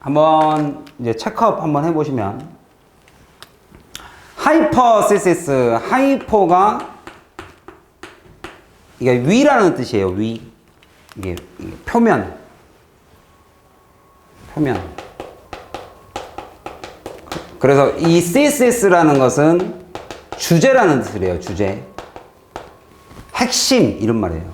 한번 이제 체크업 한번 해보시면 하이퍼시시스, 하이포가 이게 위라는 뜻이에요. 위. 이게 표면. 그래서 이 시시스라는 것은 주제라는 뜻을 해요. 주제. 핵심 이런 말이에요.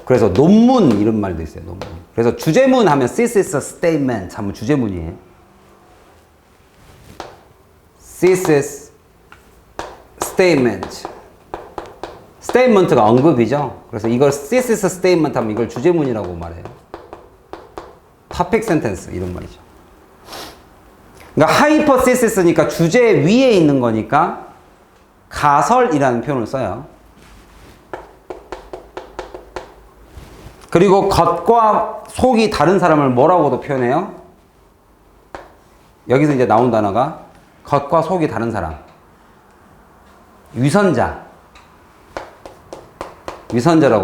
그래서 논문 이런 말도 있어요. 논문. 그래서 주제문 하면 thesis statement 하면 주제문이에요. thesis statement. statement가 언급이죠. 그래서 이걸 thesis statement 하면 이걸 주제문이라고 말해요. topic sentence 이런 말이죠. 그러니까 hypothesis니까 주제 위에 있는 거니까 가설이라는 표현을 써요. 그리고 겉과 속이 다른 사람을 뭐라고도 표현해요? 여기서 이제 나온 단어가 겉과 속이 다른 사람. 위선자라고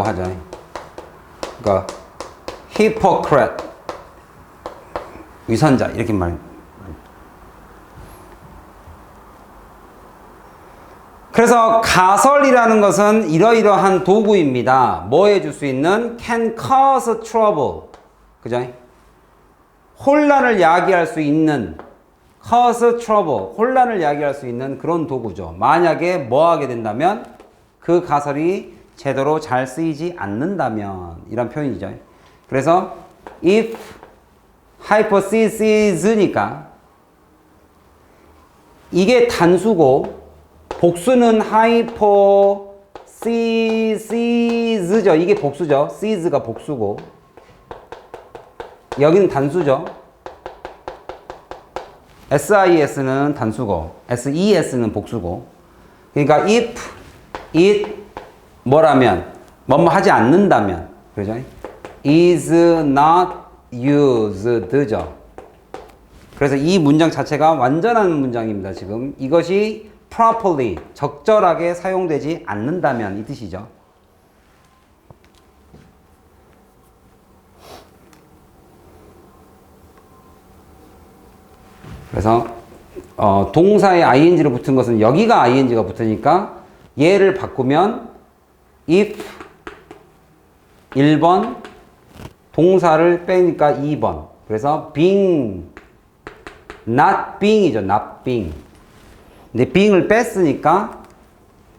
하죠. 그러니까 hypocrite. 위선자 이렇게 말해요. 그래서 가설이라는 것은 이러이러한 도구입니다. 뭐 해줄 수 있는? can cause trouble. 그죠? 혼란을 야기할 수 있는 cause trouble. 혼란을 야기할 수 있는 그런 도구죠. 만약에 뭐 하게 된다면 그 가설이 제대로 잘 쓰이지 않는다면 이런 표현이죠. 그래서 if hypothesis니까 이게 단수고 복수는 hypothesis죠. 이게 복수죠. sis가 복수고 여기는 단수죠. sis는 단수고 ses는 복수고 그러니까 if it 뭐라면 뭐뭐 하지 않는다면 그죠? is not used죠. 그래서 이 문장 자체가 완전한 문장입니다. 지금 이것이 properly, 적절하게 사용되지 않는다면 이 뜻이죠. 그래서 동사에 ing를 붙은 것은 여기가 ing가 붙으니까 얘를 바꾸면 if 1번 동사를 빼니까 2번 그래서 being not being이죠. not being 근데 being을 뺐으니까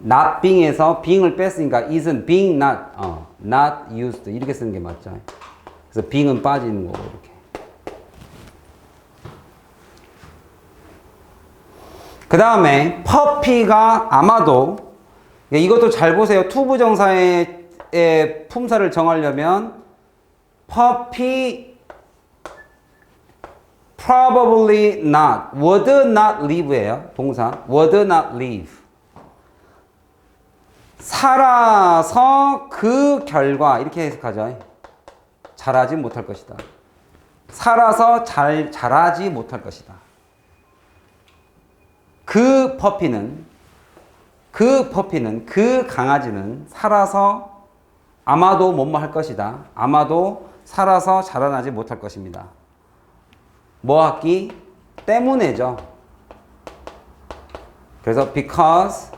not being에서 being을 뺐으니까 isn't being not used 이렇게 쓰는 게 맞죠. 그래서 being은 빠지는 거고 이렇게. 그 다음에 puppy가 아마도 이것도 잘 보세요. 투부정사의 품사를 정하려면 puppy probably not, would not live예요. 동사 would not live. 살아서 그 결과 이렇게 해석하죠. 잘하지 못할 것이다. 살아서 잘하지 못할 것이다. 그 퍼피는 그 강아지는 살아서 아마도 뭐뭐 할 것이다. 아마도 살아서 자라나지 못할 것입니다. 뭐 하기? 때문에죠. 그래서 because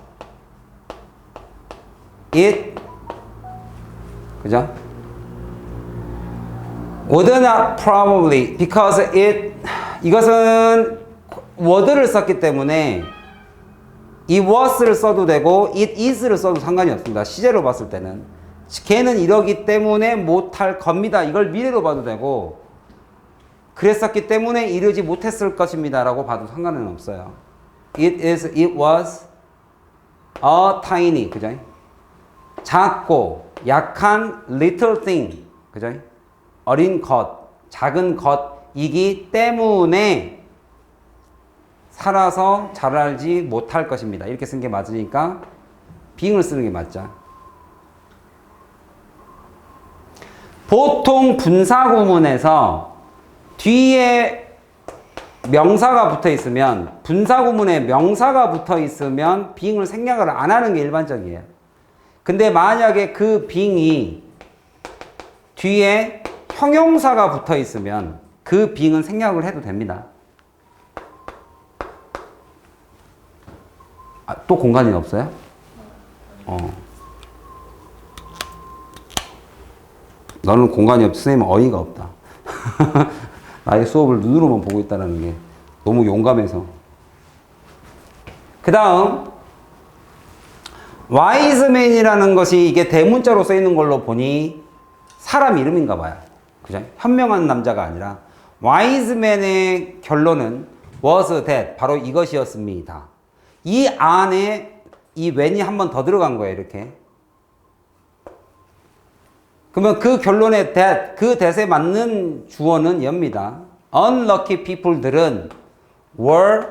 it 그죠? would not probably because it 이것은 would를 썼기 때문에 이 was를 써도 되고 it is를 써도 상관이 없습니다. 시제로 봤을 때는 걔는 이러기 때문에 못할 겁니다. 이걸 미래로 봐도 되고 그랬었기 때문에 이르지 못했을 것입니다 라고 봐도 상관은 없어요. It was a tiny 그죠? 작고 약한 little thing 그죠? 어린 것, 작은 것이기 때문에 살아서 자라지 못할 것입니다. 이렇게 쓴 게 맞으니까 being을 쓰는 게 맞죠. 보통 분사구문에서 뒤에 명사가 붙어 있으면 분사구문에 명사가 붙어 있으면 being을 생략을 안 하는 게 일반적이에요. 근데 만약에 그 being이 뒤에 형용사가 붙어 있으면 그 being은 생략을 해도 됩니다. 아, 또 공간이 없어요? 너는 공간이 없지, 선생님은 어이가 없다. 나의 수업을 눈으로만 보고 있다는 게 너무 용감해서. 그 다음 wise man이라는 것이 이게 대문자로 쓰이는 걸로 보니 사람 이름인가 봐요. 그죠? 현명한 남자가 아니라 wise man의 결론은 was that 바로 이것이었습니다. 이 안에 이 when이 한 번 더 들어간 거예요. 이렇게. 그러면 그 결론에 that, 그 that에 맞는 주어는 엽니다. unlucky people들은 were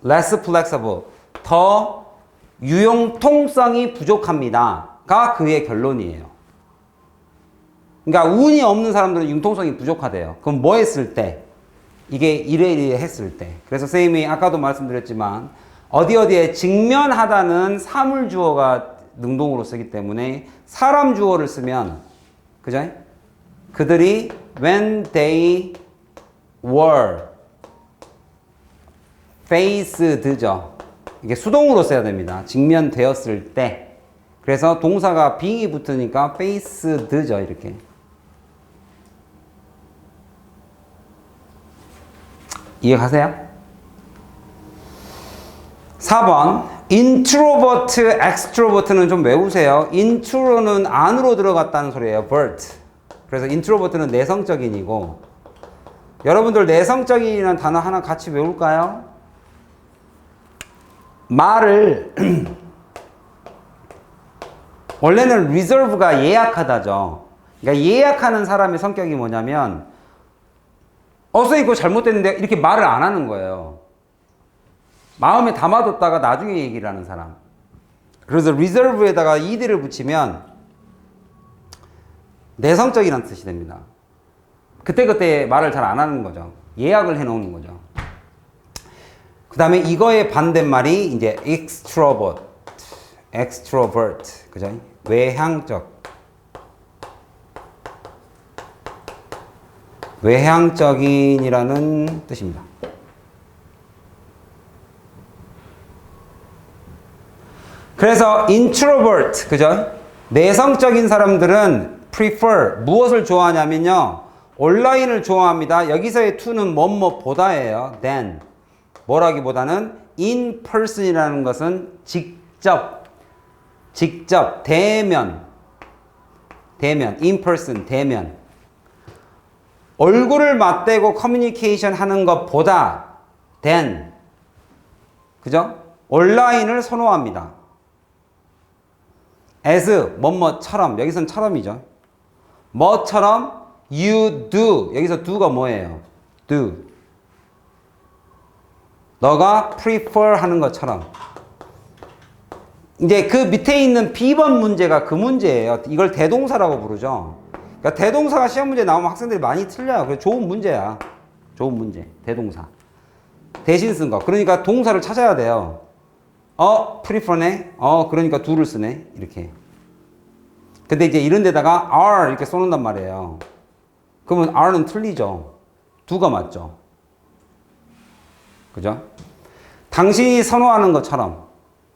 less flexible, 더 유용통성이 부족합니다.가 그의 결론이에요. 그러니까 운이 없는 사람들은 융통성이 부족하대요. 그럼 뭐 했을 때? 이게 이래 했을 때. 그래서 선생님이 아까도 말씀드렸지만 어디에 직면하다는 사물주어가 능동으로 쓰기 때문에 사람 주어를 쓰면 그죠? 그들이 when they were faced죠. 이게 수동으로 써야 됩니다. 직면되었을 때. 그래서 동사가 being이 붙으니까 faced죠. 이렇게. 이해가세요? 4번 introvert, extrovert는 좀 외우세요. intro는 안으로 들어갔다는 소리예요. vert. 그래서 introvert는 내성적인이고 여러분들 내성적인이라는 단어 하나 같이 외울까요? 말을 원래는 reserve가 예약하다죠. 그러니까 예약하는 사람의 성격이 뭐냐면 선생님 그거 잘못됐는데 이렇게 말을 안 하는 거예요. 마음에 담아뒀다가 나중에 얘기를 하는 사람. 그래서 reserve에다가 ed를 붙이면 내성적이라는 뜻이 됩니다. 그때그때 말을 잘 안 하는 거죠. 예약을 해놓는 거죠. 그 다음에 이거의 반대말이 이제 extrovert, 그죠? 외향적인이라는 뜻입니다. 그래서 introvert, 그죠? 내성적인 사람들은 prefer, 무엇을 좋아하냐면요. 온라인을 좋아합니다. 여기서의 to는 뭐뭐보다예요. than. 뭐라기보다는 in person이라는 것은 직접, 대면, in person, 대면. 얼굴을 맞대고 커뮤니케이션 하는 것보다 than, 그죠? 온라인을 선호합니다. as, 뭐뭐처럼, 여기선 처럼이죠. 뭐처럼, you do, 여기서 do가 뭐예요? do. 너가 prefer 하는 것처럼. 이제 그 밑에 있는 B번 문제가 그 문제예요. 이걸 대동사라고 부르죠. 그러니까 대동사가 시험 문제 나오면 학생들이 많이 틀려요. 그래서 좋은 문제야. 좋은 문제. 대동사. 대신 쓴 거. 그러니까 동사를 찾아야 돼요. prefer네. 그러니까 do를 쓰네. 이렇게. 근데 이제 이런 데다가 are 이렇게 써놓는단 말이에요. 그러면 are는 틀리죠. do가 맞죠. 그죠? 당신이 선호하는 것처럼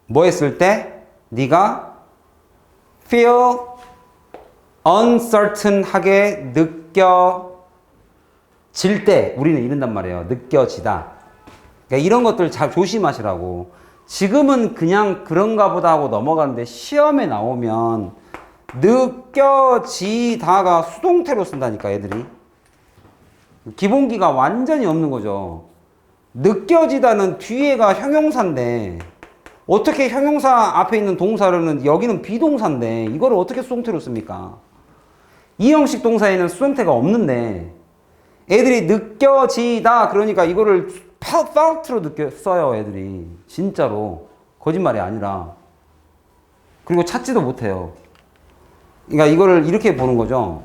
뭐 했을 때 네가 feel uncertain하게 느껴질 때 우리는 이런단 말이에요. 느껴지다. 그러니까 이런 것들 잘 조심하시라고. 지금은 그냥 그런가 보다 하고 넘어가는데 시험에 나오면 느껴지다가 수동태로 쓴다니까 애들이. 기본기가 완전히 없는 거죠. 느껴지다는 뒤에가 형용사인데 어떻게 형용사 앞에 있는 동사로는 여기는 비동사인데 이거를 어떻게 수동태로 씁니까? 이 형식 동사에는 수동태가 없는데 애들이 느껴지다 그러니까 이거를 felt로 써요 애들이. 진짜로 거짓말이 아니라. 그리고 찾지도 못해요. 그러니까 이거를 이렇게 보는 거죠.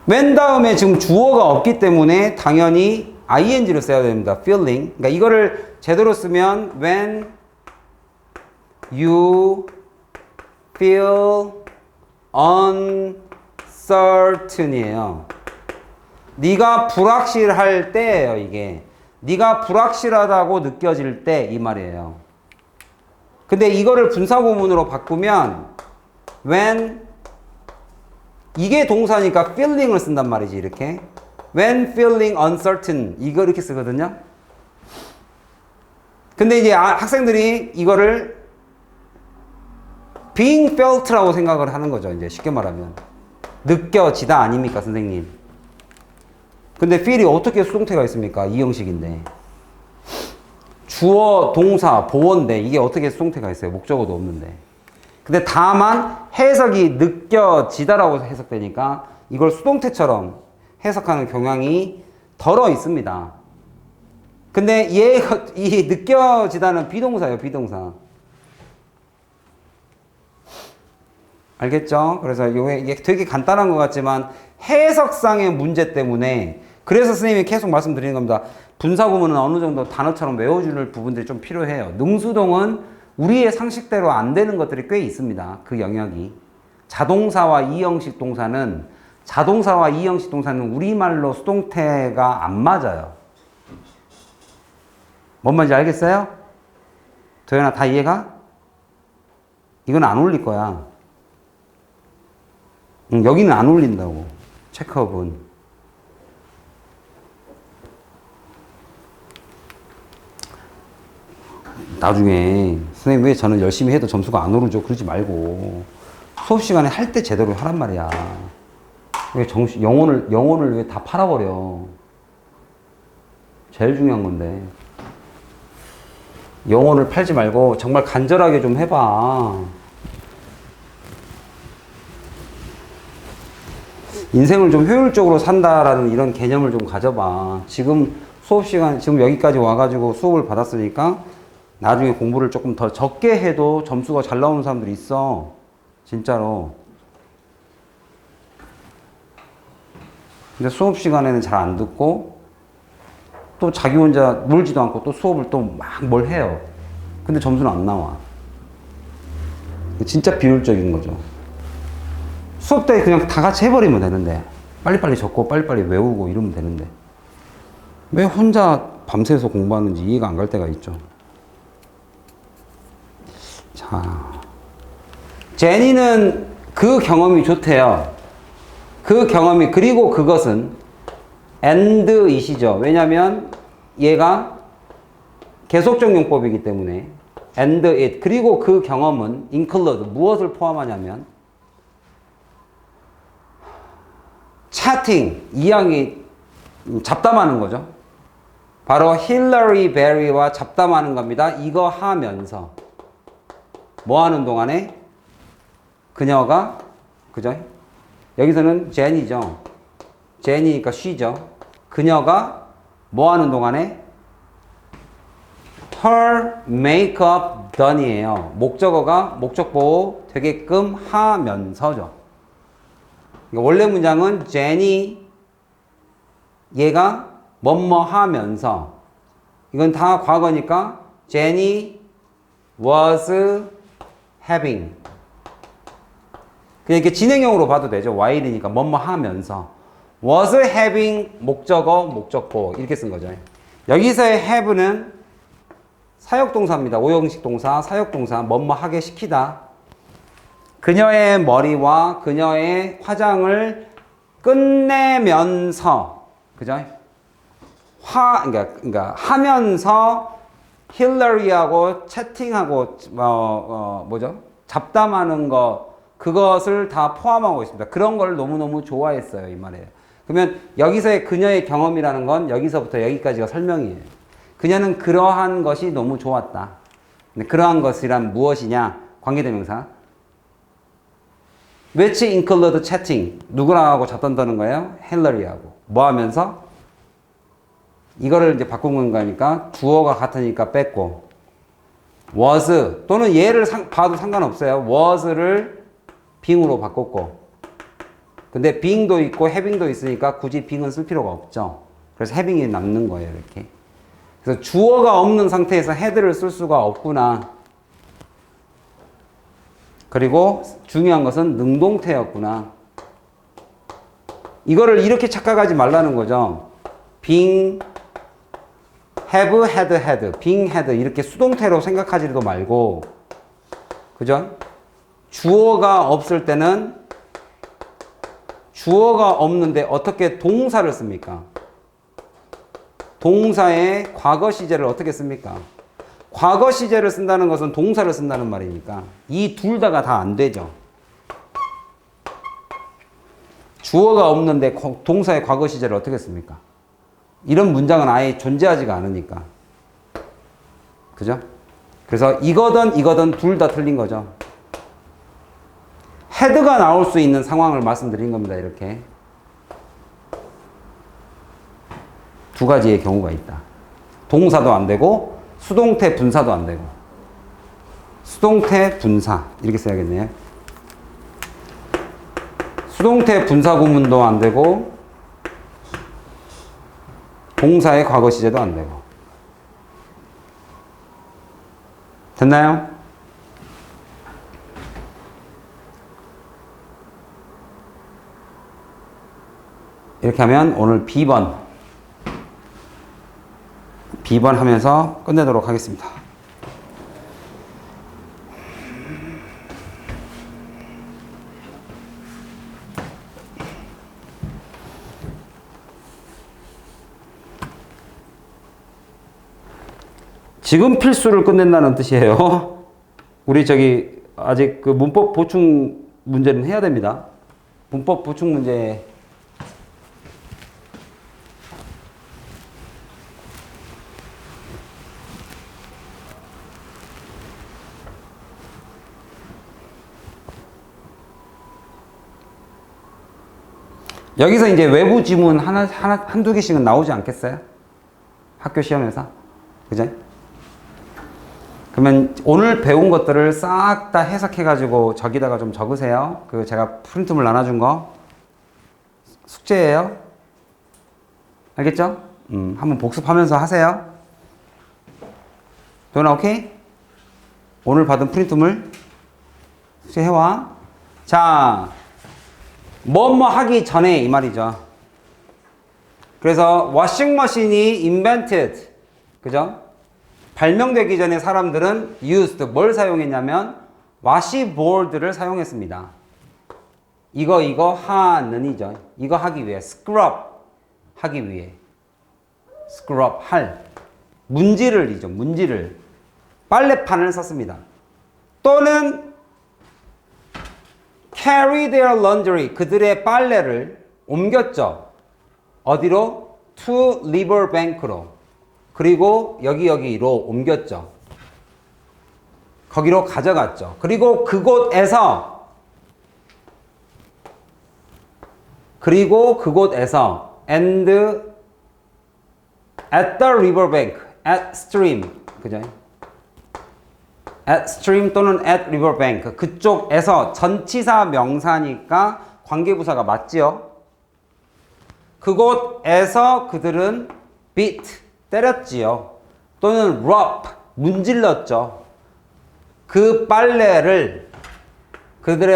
when 다음에 지금 주어가 없기 때문에 당연히 ing를 써야 됩니다. feeling. 그러니까 이거를 제대로 쓰면 when you feel uncertain이에요. 네가 불확실할 때예요, 이게. 네가 불확실하다고 느껴질 때 이 말이에요. 근데 이거를 분사구문으로 바꾸면 when 이게 동사니까 feeling을 쓴단 말이지, 이렇게. when feeling uncertain 이거 이렇게 쓰거든요. 근데 이제 학생들이 이거를 being felt라고 생각을 하는 거죠, 이제 쉽게 말하면. 느껴지다 아닙니까, 선생님? 근데 feel이 어떻게 수동태가 있습니까? 이 형식인데. 주어, 동사, 보어인데 이게 어떻게 수동태가 있어요? 목적어도 없는데. 근데 다만 해석이 느껴지다라고 해석되니까 이걸 수동태처럼 해석하는 경향이 덜어 있습니다. 근데 이 느껴지다는 비동사예요, 비동사. 알겠죠? 그래서 이게 되게 간단한 것 같지만 해석상의 문제 때문에 그래서 선생님이 계속 말씀드리는 겁니다. 분사구문은 어느 정도 단어처럼 외워줄 부분들이 좀 필요해요. 능수동은 우리의 상식대로 안 되는 것들이 꽤 있습니다. 그 영역이. 자동사와 이형식 동사는 우리말로 수동태가 안 맞아요. 뭔 말인지 알겠어요? 도현아, 다 이해가? 이건 안 어울릴 거야. 여기는 안 어울린다고. 체크업은. 나중에 선생님 왜 저는 열심히 해도 점수가 안 오르죠? 그러지 말고 수업 시간에 할 때 제대로 하란 말이야. 왜 영혼을 왜 다 팔아버려? 제일 중요한 건데. 영혼을 팔지 말고 정말 간절하게 좀 해봐. 인생을 좀 효율적으로 산다라는 이런 개념을 좀 가져봐. 지금 지금 여기까지 와가지고 수업을 받았으니까 나중에 공부를 조금 더 적게 해도 점수가 잘 나오는 사람들이 있어. 진짜로. 근데 수업 시간에는 잘 안 듣고 또 자기 혼자 놀지도 않고 또 수업을 또 막 뭘 해요. 근데 점수는 안 나와. 진짜 비효율적인 거죠. 수업 때 그냥 다 같이 해버리면 되는데 빨리빨리 적고 빨리빨리 외우고 이러면 되는데 왜 혼자 밤새서 공부하는지 이해가 안 갈 때가 있죠. 자, 제니는 그 경험이 좋대요. 그 경험이, 그리고 그것은 and이시죠. 왜냐면 얘가 계속적 용법이기 때문에 and it, 그리고 그 경험은 include, 무엇을 포함하냐면 chatting, 이야기, 잡담하는 거죠. 바로 힐러리 베리와 잡담하는 겁니다. 이거 하면서 뭐 하는 동안에 그녀가, 그죠? 여기서는 제니죠. 제니니까 she죠. 그녀가 뭐 하는 동안에 her makeup done이에요. 목적어가 목적보호 되게끔 하면서죠. 그러니까 원래 문장은 제니 얘가 뭐뭐 하면서, 이건 다 과거니까 제니 was having, 그냥 이렇게 진행형으로 봐도 되죠. while이니까 뭐뭐 하면서. was having 목적어, 목적보 이렇게 쓴 거죠. 여기서의 have는 사역동사입니다. 오형식 동사, 사역동사, 뭐뭐 하게 시키다. 그녀의 머리와 그녀의 화장을 끝내면서, 그죠? 그러니까 하면서 힐러리하고 채팅하고 뭐죠? 잡담하는 거, 그것을 다 포함하고 있습니다. 그런 걸 너무너무 좋아했어요, 이 말이에요. 그러면 여기서의 그녀의 경험이라는 건 여기서부터 여기까지가 설명이에요. 그녀는 그러한 것이 너무 좋았다. 근데 그러한 것이란 무엇이냐? 관계대명사. which include chatting. 누구랑 하고 잡담하는 거예요? 힐러리하고. 뭐 하면서? 이거를 이제 바꾼 거니까 주어가 같으니까 뺐고, was 또는 얘를 봐도 상관없어요. was를 being으로 바꿨고, 근데 being도 있고 having도 있으니까 굳이 being은 쓸 필요가 없죠. 그래서 having이 남는 거예요, 이렇게. 그래서 주어가 없는 상태에서 had를 쓸 수가 없구나. 그리고 중요한 것은 능동태였구나. 이거를 이렇게 착각하지 말라는 거죠. being, have, had, being, had 이렇게 수동태로 생각하지도 말고, 그죠? 주어가 없을 때는 주어가 없는데 어떻게 동사를 씁니까? 동사의 과거 시제를 어떻게 씁니까? 과거 시제를 쓴다는 것은 동사를 쓴다는 말이니까 이 둘 다가 다 안 되죠. 주어가 없는데 동사의 과거 시제를 어떻게 씁니까? 이런 문장은 아예 존재하지가 않으니까. 그죠? 그래서 이거든 둘 다 틀린 거죠. had가 나올 수 있는 상황을 말씀드린 겁니다. 이렇게. 두 가지의 경우가 있다. 동사도 안 되고 수동태 분사도 안 되고. 수동태 분사 이렇게 써야겠네요. 수동태 분사 구문도 안 되고 동사의 과거 시제도 안 되고. 됐나요? 이렇게 하면 오늘 B번 하면서 끝내도록 하겠습니다. 지금 필수를 끝낸다는 뜻이에요. 우리 아직 그 문법 보충 문제는 해야 됩니다. 문법 보충 문제 여기서 이제 외부 지문 한두 개씩은 나오지 않겠어요? 학교 시험에서. 그죠? 그러면 오늘 배운 것들을 싹 다 해석해가지고 저기다가 좀 적으세요. 제가 프린트물 나눠준 거. 숙제예요. 알겠죠? 한번 복습하면서 하세요. 도나 오케이? 오늘 받은 프린트물 숙제해와. 자, 뭐뭐 하기 전에 이 말이죠. 그래서 워싱머신이 invented, 그죠? 발명되기 전에 사람들은 used, 뭘 사용했냐면 washboard를 사용했습니다. 이거 하는이죠. 이거 하기 위해, scrub 하기 위해, scrub 할, 문지를이죠. 문지를, 빨래판을 썼습니다. 또는 carry their laundry, 그들의 빨래를 옮겼죠. 어디로? to riverbank로. 그리고 여기로 옮겼죠. 거기로 가져갔죠. 그리고 그곳에서 and at the riverbank, at stream, 그죠? at stream 또는 at riverbank, 그쪽에서 전치사 명사니까 관계부사가 맞지요. 그곳에서 그들은 beat, 때렸지요. 또는 rub, 문질렀죠. 그들의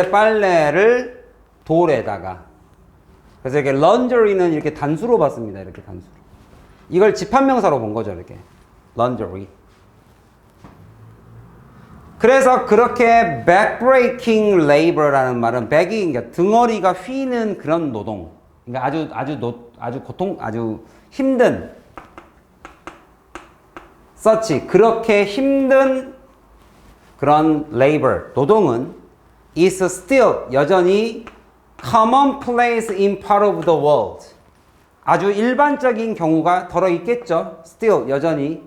빨래를 돌에다가. 그래서 이렇게 laundry는 이렇게 단수로 봤습니다. 이렇게 단수로. 이걸 집합명사로 본 거죠. 이렇게 laundry. 그래서 그렇게 backbreaking labor라는 말은 back이 그러니까 등어리가 휘는 그런 노동. 그러니까 아주 힘든 그렇게 힘든 그런 labor, 노동은 is still, 여전히 commonplace in part of the world. 아주 일반적인 경우가 덜어 있겠죠. still, 여전히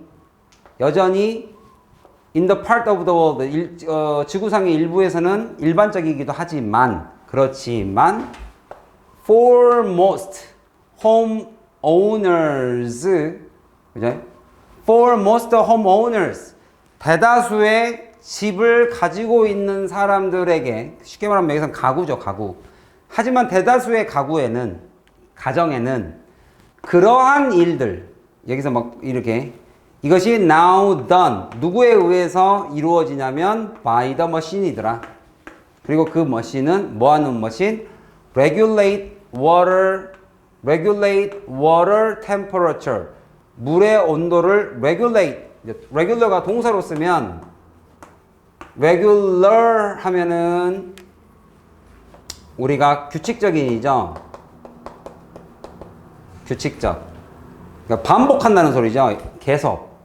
in the part of the world, 지구상의 일부에서는 일반적이기도 그렇지만 for most homeowners, 그죠? For most homeowners, 대다수의 집을 가지고 있는 사람들에게, 쉽게 말하면 여기서는 가구죠, 가구. 하지만 대다수의 가정에는 그러한 일들, 여기서 막 이렇게, 이것이 now done, 누구에 의해서 이루어지냐면 by the machine이더라. 그리고 그 머신은 뭐 하는 머신? regulate water temperature. 물의 온도를 regulate. regular가 동사로 쓰면 regular 하면은 우리가 규칙적인이죠. 규칙적. 그러니까 반복한다는 소리죠. 계속.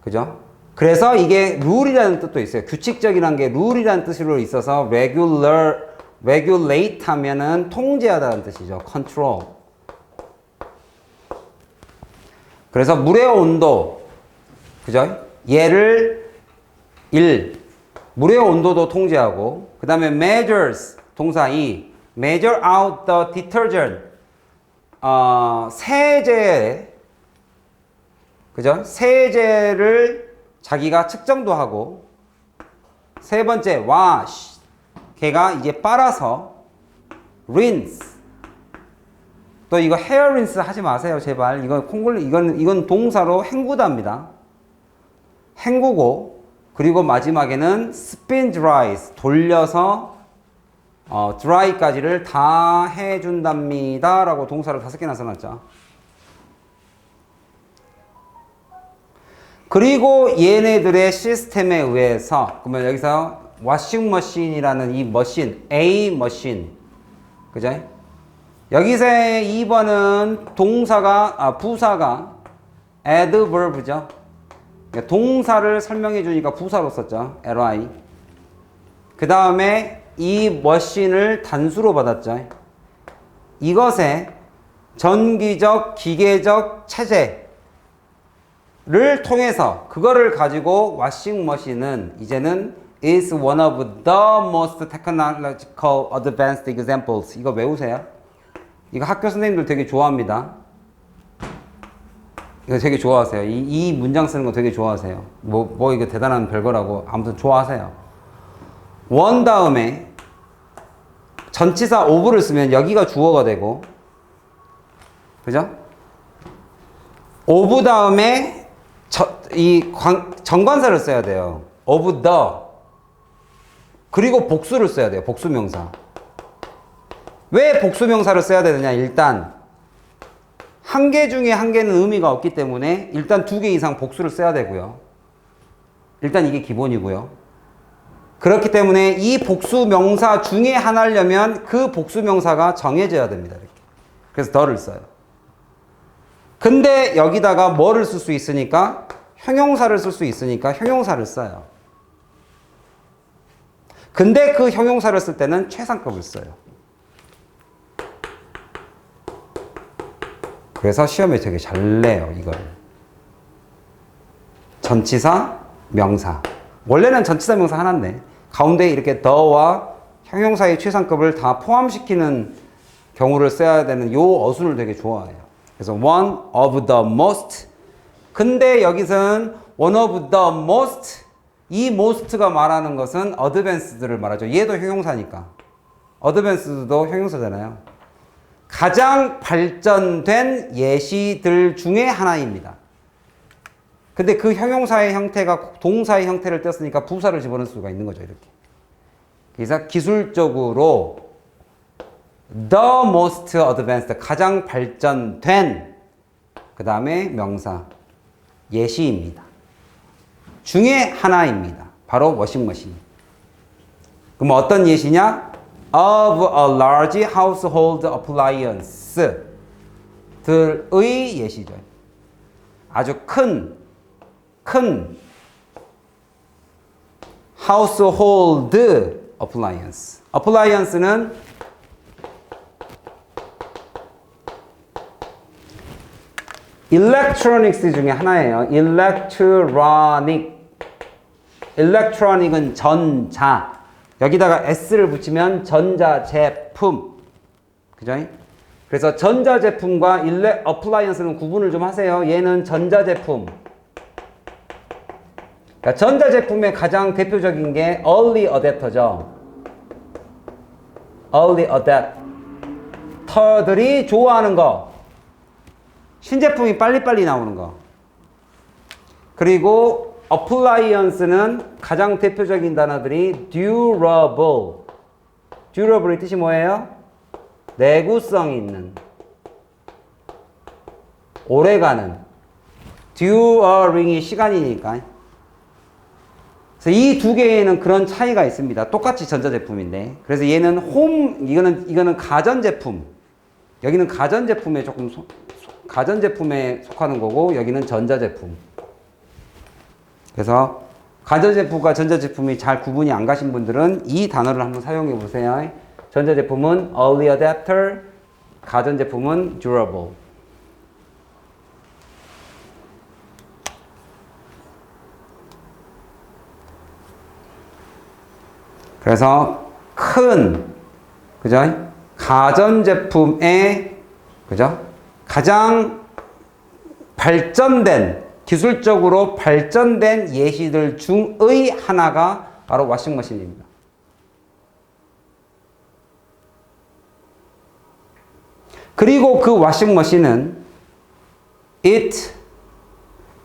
그죠? 그래서 이게 룰이라는 뜻도 있어요. 규칙적이라는 게 룰이라는 뜻으로 있어서 regulate 하면은 통제하다는 뜻이죠. control. 그래서 물의 온도, 그죠? 얘를 1, 물의 온도도 통제하고, 그 다음에 measures, 동사 2, measure out the detergent, 세제, 그죠? 세제를 자기가 측정도 하고, 세 번째, wash, 걔가 이제 빨아서, rinse, 또 이거 헤어 린스 하지 마세요, 제발. 이건 동사로 헹구다입니다. 헹구고, 그리고 마지막에는 spin dries, 돌려서 dry까지를 다 해준답니다. 라고 동사를 5개나 써놨죠. 그리고 얘네들의 시스템에 의해서, 그러면 여기서 워싱머신이라는 이 머신, A 머신, 그죠? 여기서의 2번은 부사가 adverb죠. 그러니까 동사를 설명해 주니까 부사로 썼죠. ly. 그 다음에 이 머신을 단수로 받았죠. 이것에 전기적, 기계적 체제를 통해서 그거를 가지고 워싱머신은 이제는 is one of the most technological advanced examples. 이거 외우세요. 이거 학교 선생님들 되게 좋아합니다. 이거 되게 좋아하세요. 이 문장 쓰는 거 되게 좋아하세요. 뭐 이거 대단한 별거라고 아무튼 좋아하세요. 원 다음에 전치사 of를 쓰면 여기가 주어가 되고, 그죠? of 다음에 정관사를 써야 돼요. of the. 그리고 복수를 써야 돼요. 복수명사. 왜 복수명사를 써야 되느냐? 일단 한 개 중에 한 개는 의미가 없기 때문에 일단 2개 이상 복수를 써야 되고요. 일단 이게 기본이고요. 그렇기 때문에 이 복수명사 중에 하나려면 그 복수명사가 정해져야 됩니다. 이렇게. 그래서 더를 써요. 근데 여기다가 뭐를 쓸 수 있으니까? 형용사를 쓸 수 있으니까 형용사를 써요. 근데 그 형용사를 쓸 때는 최상급을 써요. 그래서 시험에 되게 잘 내요, 이걸. 전치사, 명사. 원래는 전치사, 명사 하나인데 가운데 이렇게 the와 형용사의 최상급을 다 포함시키는 경우를 써야 되는 요 어순을 되게 좋아해요. 그래서 one of the most. 근데 여기서는 one of the most. 이 most가 말하는 것은 advanced를 말하죠. 얘도 형용사니까. advanced도 형용사잖아요. 가장 발전된 예시들 중에 하나입니다. 근데 그 형용사의 형태가 동사의 형태를 뗐으니까 부사를 집어넣을 수가 있는 거죠, 이렇게. 그래서 기술적으로 the most advanced, 가장 발전된, 그 다음에 명사, 예시입니다. 중에 하나입니다. 바로 워싱머신. 그럼 어떤 예시냐? of a large household appliance 들의 예시죠. 아주 큰 household appliance. appliance는 electronics 중에 하나예요. electronic은 전자. 여기다가 s를 붙이면 전자제품. 그죠? 그래서 전자제품과 appliance는 구분을 좀 하세요. 얘는 전자제품. 그러니까 전자제품의 가장 대표적인 게 early adapter죠. early adapter들이 좋아하는 거. 신제품이 빨리빨리 나오는 거. 그리고 appliance는 가장 대표적인 단어들이 durable. durable의 뜻이 뭐예요? 내구성 있는, 오래가는. during이 시간이니까. 그래서 이 두 개에는 그런 차이가 있습니다. 똑같이 전자제품인데. 그래서 얘는 이거는 가전제품. 여기는 가전제품에 가전제품에 속하는 거고, 여기는 전자제품. 그래서 가전제품과 전자제품이 잘 구분이 안 가신 분들은 이 단어를 한번 사용해 보세요. 전자제품은 early adapter, 가전제품은 durable. 그래서 그죠? 가전제품의, 그죠? 가장 기술적으로 발전된 예시들 중의 하나가 바로 워싱머신입니다. 그리고 그 워싱머신은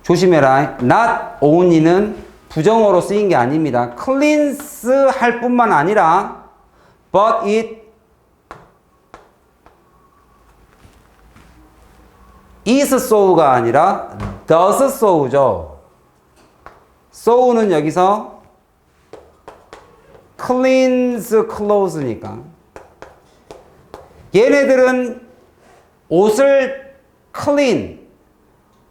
조심해라. not only는 부정어로 쓰인 게 아닙니다. cleanse 할 뿐만 아니라 but it is so가 아니라 does so죠. so는 여기서 cleans clothes니까. 얘네들은 옷을 clean,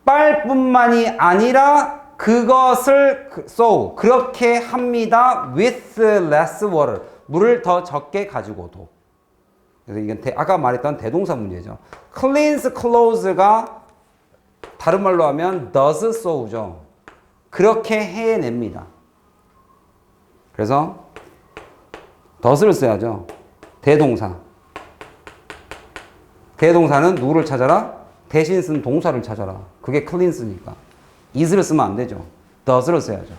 빨 뿐만이 아니라 그것을 so, 그렇게 합니다. with less water. 물을 더 적게 가지고도. 그래서 이건 아까 말했던 대동사 문제죠. cleans clothes가 다른 말로 하면 does so죠. 그렇게 해냅니다. 그래서 does를 써야죠. 대동사. 대동사는 누구를 찾아라? 대신 쓴 동사를 찾아라. 그게 cleans니까. is를 쓰면 안 되죠. does를 써야죠.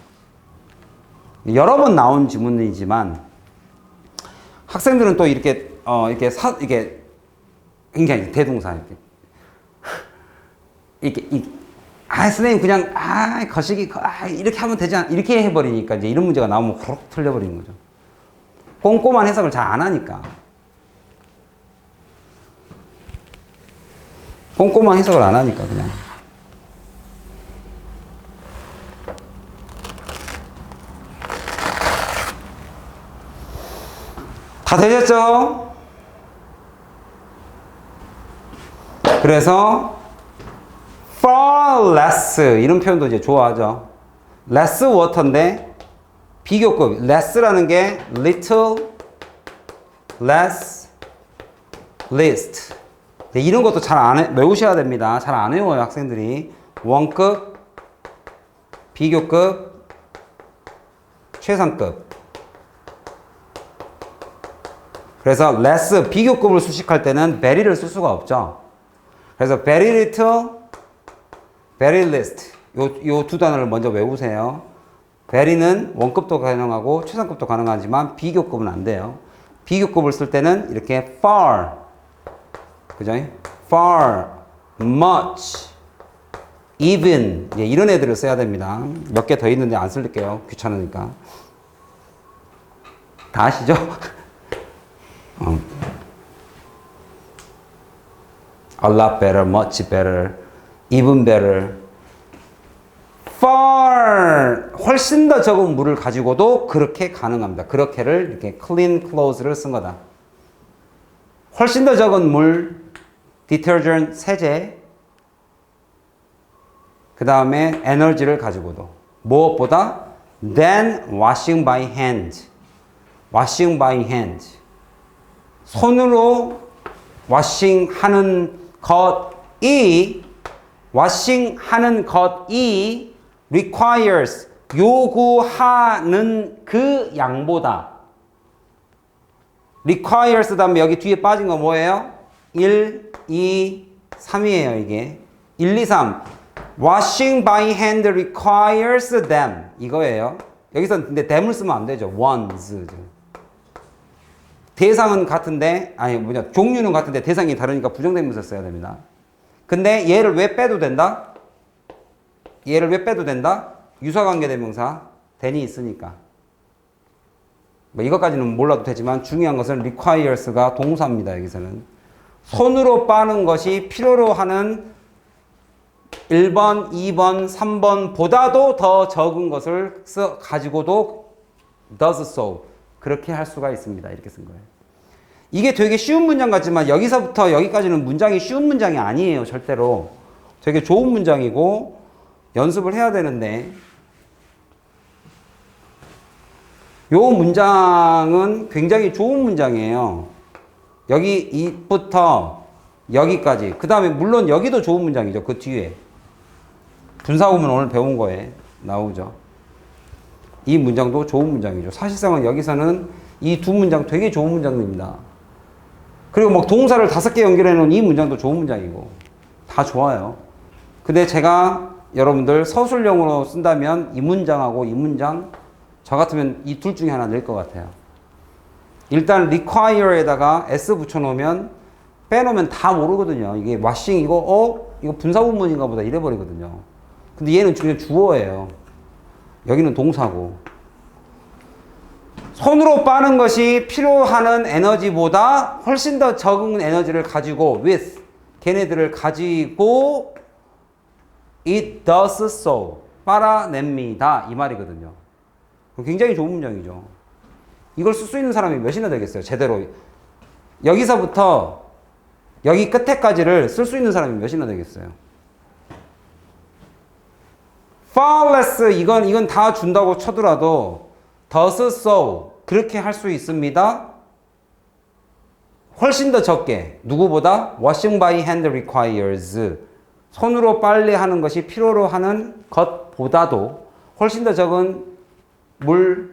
여러 번 나온 지문이지만 학생들은 또 이렇게 굉장히 대동사 선생님 그냥 거시기 이렇게 하면 되지 않 이렇게 해버리니까 이제 이런 문제가 나오면 후룩 틀려버리는 거죠. 꼼꼼한 해석을 잘 안 하니까. 꼼꼼한 해석을 안 하니까 그냥. 다 되셨죠? 그래서 far less 이런 표현도 이제 좋아하죠. less water인데 비교급 less라는 게 little, less, least. 이런 것도 외우셔야 됩니다. 잘 안 외워요 학생들이. 원급, 비교급, 최상급. 그래서 less, 비교급을 수식할 때는 very를 쓸 수가 없죠. 그래서 very little, very least. 요 두 단어를 먼저 외우세요. very는 원급도 가능하고 최상급도 가능하지만 비교급은 안 돼요. 비교급을 쓸 때는 이렇게 far, 그죠? far, much, even 이런 애들을 써야 됩니다. 몇 개 더 있는데 안 쓸게요. 귀찮으니까. 다 아시죠? A lot better, much better, even better. far, 훨씬 더 적은 물을 가지고도 그렇게 가능합니다. 그렇게를 이렇게 clean clothes를 쓴 거다. 훨씬 더 적은 물, detergent, 세제. 그 다음에 에너지를 가지고도. 무엇보다 than washing by hand. washing by hand. 손으로 washing하는 것이 requires 요구하는 그 양보다. requires 다음에 여기 뒤에 빠진 거 뭐예요? 1, 2, 3이에요 이게. 1, 2, 3. washing by hand requires them. 이거예요. 여기서 근데 them을 쓰면 안 되죠. ones. 대상은 같은데, 종류는 같은데 대상이 다르니까 부정대명사 써야 됩니다. 근데 얘를 왜 빼도 된다? 유사관계 대명사 than이 있으니까. 뭐 이것까지는 몰라도 되지만 중요한 것은 requires가 동사입니다. 여기서는 손으로 빠는 것이 필요로 하는 1번, 2번, 3번보다도 더 적은 것을 가지고도 does so 그렇게 할 수가 있습니다. 이렇게 쓴 거예요. 이게 되게 쉬운 문장 같지만 여기서부터 여기까지는 문장이 쉬운 문장이 아니에요. 절대로. 되게 좋은 문장이고 연습을 해야 되는데 요 문장은 굉장히 좋은 문장이에요. 여기 이부터 여기까지. 그 다음에 물론 여기도 좋은 문장이죠. 그 뒤에. 분사구문 오늘 배운 거에 나오죠. 이 문장도 좋은 문장이죠. 사실상은 여기서는 이 두 문장 되게 좋은 문장입니다. 그리고 막 동사를 5개 연결해 놓은 이 문장도 좋은 문장이고 다 좋아요. 근데 제가 여러분들 서술형으로 쓴다면 이 문장하고 이 문장 저 같으면 이 둘 중에 하나 낼 것 같아요. 일단 require에다가 s 붙여놓으면 빼놓으면 다 모르거든요. 이게 washing 이거 이거 분사구문인가 보다 이래버리거든요. 근데 얘는 그냥 주어예요. 여기는 동사고. 손으로 빠는 것이 필요하는 에너지보다 훨씬 더 적은 에너지를 가지고 with 걔네들을 가지고 it does so 빨아냅니다 이 말이거든요. 굉장히 좋은 문장이죠. 이걸 쓸 수 있는 사람이 몇이나 되겠어요. 제대로 여기서부터 여기 끝에까지를 쓸 수 있는 사람이 몇이나 되겠어요. far less 이건 다 준다고 쳐더라도 does so 그렇게 할 수 있습니다. 훨씬 더 적게 누구보다 washing by hand requires 손으로 빨래하는 것이 필요로 하는 것보다도 훨씬 더 적은 물,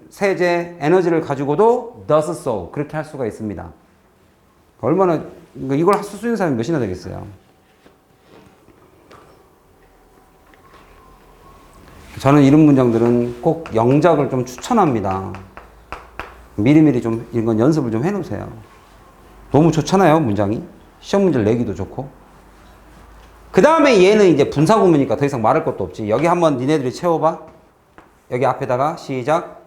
세제, 에너지를 가지고도 does so 그렇게 할 수가 있습니다. 얼마나 이걸 쓸 수 있는 사람이 몇이나 되겠어요. 저는 이런 문장들은 꼭 영작을 좀 추천합니다. 미리미리 좀 이건 연습을 좀 해놓으세요. 너무 좋잖아요, 문장이. 시험 문제를 내기도 좋고. 그 다음에 얘는 이제 분사구문이니까 더 이상 말할 것도 없지. 여기 한번 니네들이 채워봐. 여기 앞에다가 시작.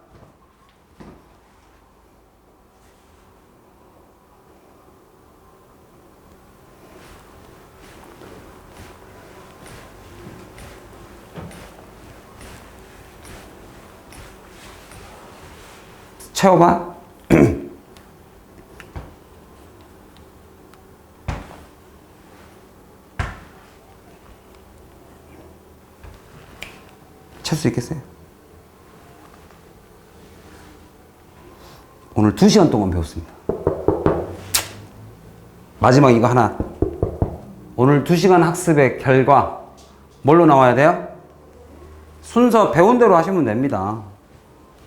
채워봐. 채울 수 있겠어요? 오늘 2시간 동안 배웠습니다. 마지막 이거 하나. 오늘 2시간 학습의 결과 뭘로 나와야 돼요? 순서 배운 대로 하시면 됩니다.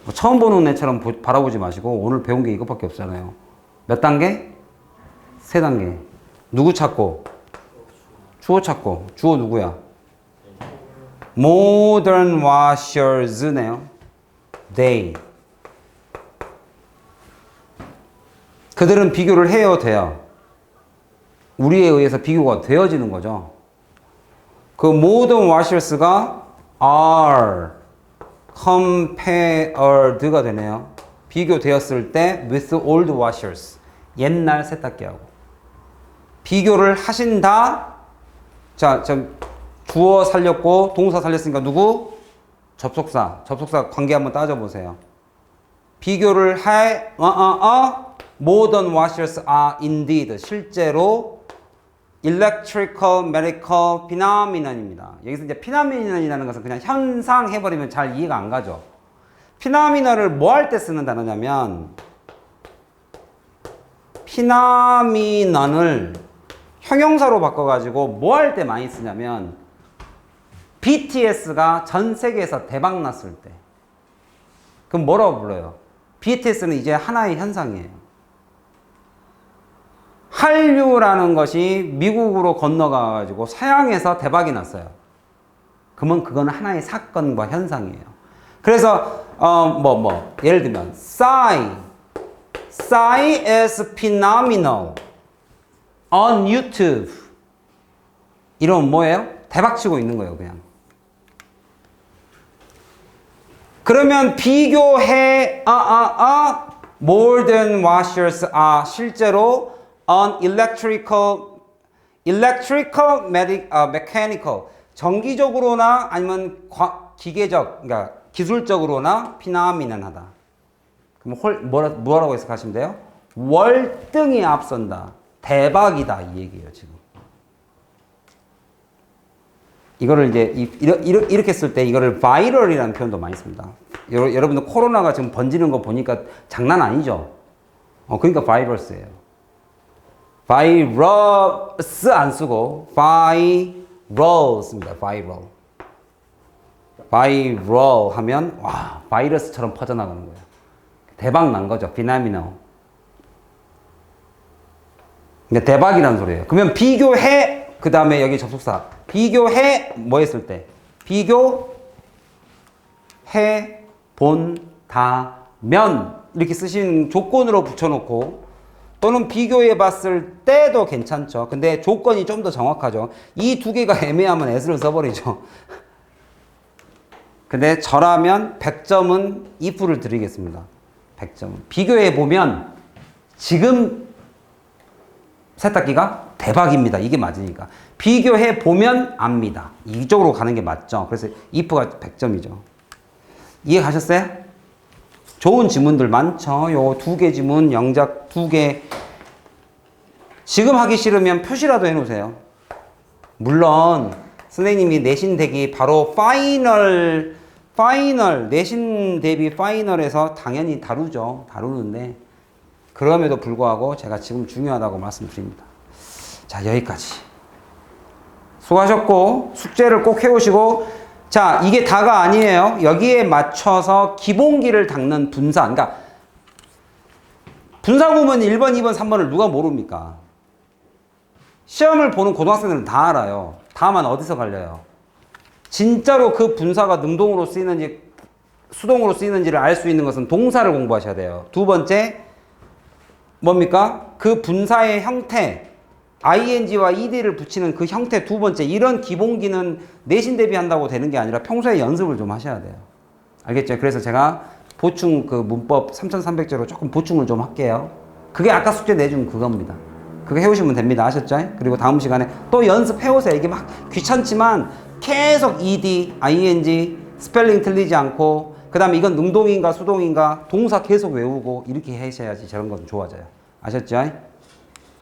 뭐 처음 보는 애처럼 바라보지 마시고 오늘 배운 게 이것밖에 없잖아요. 몇 단계? 3단계. 누구 찾고? 주어 찾고. 주어 누구야? Modern washers네요. They. 그들은 비교를 해요, 돼요? 우리에 의해서 비교가 되어지는 거죠. 그 modern washers가 are compared가 되네요. 비교되었을 때 with old washers. 옛날 세탁기하고. 비교를 하신다. 자, 주어 살렸고 동사 살렸으니까 누구? 접속사. 접속사 관계 한번 따져보세요. 비교를 할 modern washers are indeed 실제로 electrical, medical phenomenon입니다. 여기서 이제 phenomenon이라는 것은 그냥 현상 해버리면 잘 이해가 안 가죠. phenomenon을 뭐 할 때 쓰는 단어냐면 phenomenon을 형용사로 바꿔가지고 뭐 할 때 많이 쓰냐면 BTS가 전 세계에서 대박 났을 때. 그럼 뭐라고 불러요? BTS는 이제 하나의 현상이에요. 한류라는 것이 미국으로 건너가가지고 서양에서 대박이 났어요. 그러면 그건 하나의 사건과 현상이에요. 그래서 예를 들면 Psy is phenomenal on YouTube 이러면 뭐예요? 대박치고 있는 거예요, 그냥. 그러면 비교해 more than washers are 실제로 on mechanical 정기적으로나 아니면 기계적 그러니까 기술적으로나 phenomenon하다. 그럼 뭐라고 해석하시면 돼요? 월등히 앞선다. 대박이다 이 얘기예요 지금. 이거를 이제 이렇게 쓸 때 이거를 바이럴이라는 표현도 많이 씁니다. 여러분들 코로나가 지금 번지는 거 보니까 장난 아니죠? 그러니까 바이러스예요. 바이러스 안 쓰고 바이럴 씁니다. 바이럴. 바이럴 하면 와 바이러스처럼 퍼져나가는 거예요. 대박 난 거죠. 피나미노. 그러니까 대박이라는 소리예요. 그러면 비교해 그 다음에 여기 접속사 비교해 뭐 했을 때 비교해 본다면 이렇게 쓰신 조건으로 붙여놓고 또는 비교해 봤을 때도 괜찮죠. 근데 조건이 좀 더 정확하죠. 이 두 개가 애매하면 s를 써버리죠. 근데 저라면 100점은 if를 드리겠습니다. 100점은 비교해 보면 지금 세탁기가 대박입니다. 이게 맞으니까. 비교해 보면 압니다. 이쪽으로 가는 게 맞죠. 그래서 if가 100점이죠. 이해 가셨어요? 좋은 지문들 많죠. 요 두 개 지문, 영작 두 개. 지금 하기 싫으면 표시라도 해놓으세요. 물론 선생님이 내신 대기 바로 파이널 내신 대비 파이널에서 당연히 다루는데 그럼에도 불구하고 제가 지금 중요하다고 말씀드립니다. 자, 여기까지. 수고하셨고, 숙제를 꼭 해오시고, 자, 이게 다가 아니에요. 여기에 맞춰서 기본기를 닦는 분사. 그러니까, 분사 구문 1번, 2번, 3번을 누가 모릅니까? 시험을 보는 고등학생들은 다 알아요. 다만 어디서 갈려요? 진짜로 그 분사가 능동으로 쓰이는지, 수동으로 쓰이는지를 알 수 있는 것은 동사를 공부하셔야 돼요. 두 번째, 뭡니까? 그 분사의 형태, ing와 ed를 붙이는 그 형태 두 번째, 이런 기본기는 내신 대비한다고 되는 게 아니라 평소에 연습을 좀 하셔야 돼요. 알겠죠? 그래서 제가 보충 그 문법 3300제로 조금 보충을 좀 할게요. 그게 아까 숙제 내준 그겁니다. 그거 해오시면 됩니다. 아셨죠? 그리고 다음 시간에 또 연습해오세요. 이게 막 귀찮지만 계속 ed, ing, 스펠링 틀리지 않고 그 다음에 이건 능동인가 수동인가 동사 계속 외우고 이렇게 하셔야지 저런 건 좋아져요. 아셨죠?